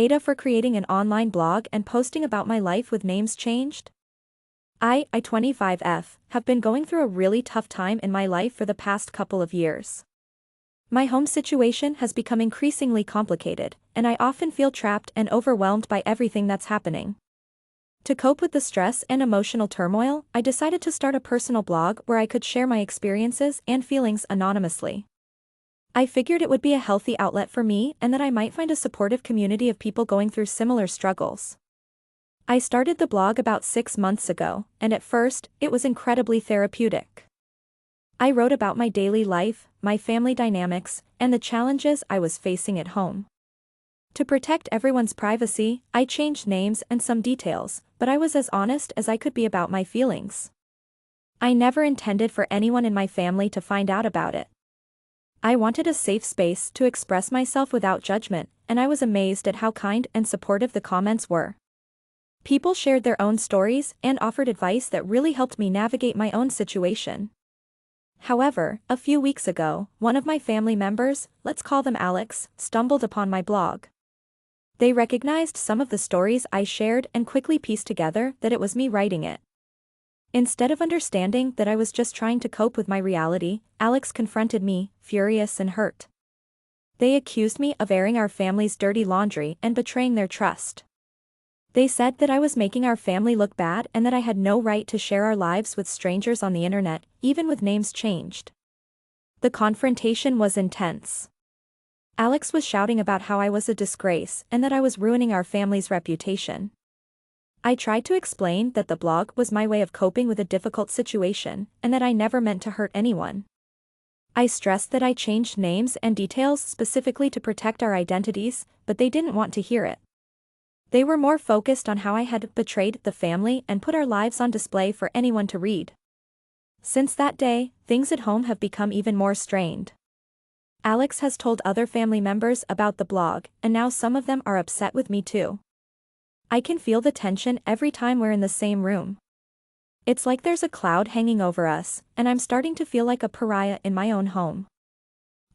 AITAH for creating an online blog and posting about my life with names changed? I 25F, have been going through a really tough time in my life for the past couple of years. My home situation has become increasingly complicated, and I often feel trapped and overwhelmed by everything that's happening. To cope with the stress and emotional turmoil, I decided to start a personal blog where I could share my experiences and feelings anonymously. I figured it would be a healthy outlet for me and that I might find a supportive community of people going through similar struggles. I started the blog about 6 months ago, and at first, it was incredibly therapeutic. I wrote about my daily life, my family dynamics, and the challenges I was facing at home. To protect everyone's privacy, I changed names and some details, but I was as honest as I could be about my feelings. I never intended for anyone in my family to find out about it. I wanted a safe space to express myself without judgment, and I was amazed at how kind and supportive the comments were. People shared their own stories and offered advice that really helped me navigate my own situation. However, a few weeks ago, one of my family members, let's call them Alex, stumbled upon my blog. They recognized some of the stories I shared and quickly pieced together that it was me writing it. Instead of understanding that I was just trying to cope with my reality, Alex confronted me, furious and hurt. They accused me of airing our family's dirty laundry and betraying their trust. They said that I was making our family look bad and that I had no right to share our lives with strangers on the internet, even with names changed. The confrontation was intense. Alex was shouting about how I was a disgrace and that I was ruining our family's reputation. I tried to explain that the blog was my way of coping with a difficult situation and that I never meant to hurt anyone. I stressed that I changed names and details specifically to protect our identities, but they didn't want to hear it. They were more focused on how I had betrayed the family and put our lives on display for anyone to read. Since that day, things at home have become even more strained. Alex has told other family members about the blog, and now some of them are upset with me too. I can feel the tension every time we're in the same room. It's like there's a cloud hanging over us, and I'm starting to feel like a pariah in my own home.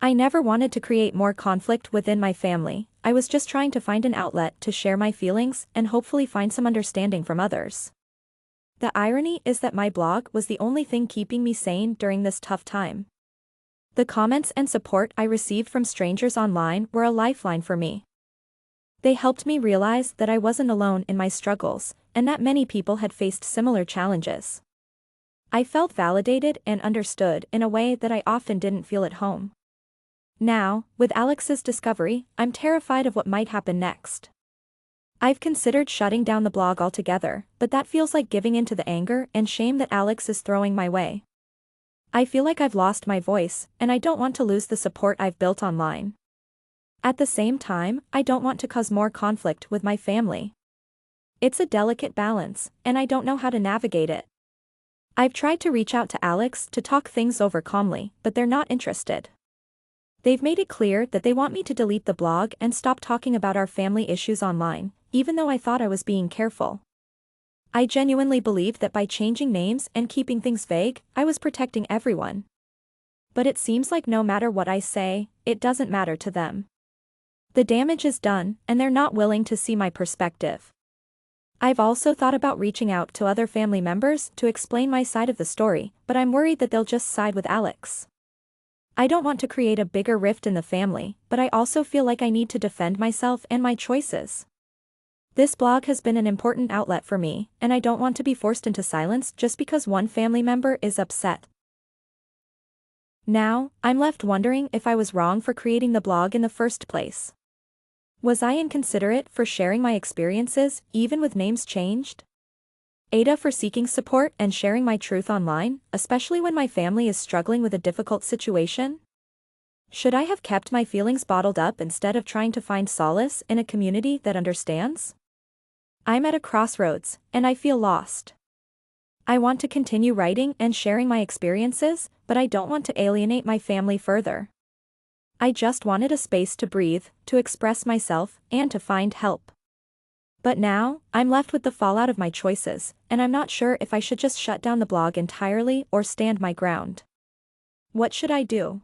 I never wanted to create more conflict within my family. I was just trying to find an outlet to share my feelings and hopefully find some understanding from others. The irony is that my blog was the only thing keeping me sane during this tough time. The comments and support I received from strangers online were a lifeline for me. They helped me realize that I wasn't alone in my struggles, and that many people had faced similar challenges. I felt validated and understood in a way that I often didn't feel at home. Now, with Alex's discovery, I'm terrified of what might happen next. I've considered shutting down the blog altogether, but that feels like giving in to the anger and shame that Alex is throwing my way. I feel like I've lost my voice, and I don't want to lose the support I've built online. At the same time, I don't want to cause more conflict with my family. It's a delicate balance, and I don't know how to navigate it. I've tried to reach out to Alex to talk things over calmly, but they're not interested. They've made it clear that they want me to delete the blog and stop talking about our family issues online, even though I thought I was being careful. I genuinely believed that by changing names and keeping things vague, I was protecting everyone. But it seems like no matter what I say, it doesn't matter to them. The damage is done, and they're not willing to see my perspective. I've also thought about reaching out to other family members to explain my side of the story, but I'm worried that they'll just side with Alex. I don't want to create a bigger rift in the family, but I also feel like I need to defend myself and my choices. This blog has been an important outlet for me, and I don't want to be forced into silence just because one family member is upset. Now, I'm left wondering if I was wrong for creating the blog in the first place. Was I inconsiderate for sharing my experiences, even with names changed? AITAH for seeking support and sharing my truth online, especially when my family is struggling with a difficult situation? Should I have kept my feelings bottled up instead of trying to find solace in a community that understands? I'm at a crossroads, and I feel lost. I want to continue writing and sharing my experiences, but I don't want to alienate my family further. I just wanted a space to breathe, to express myself, and to find help. But now, I'm left with the fallout of my choices, and I'm not sure if I should just shut down the blog entirely or stand my ground. What should I do?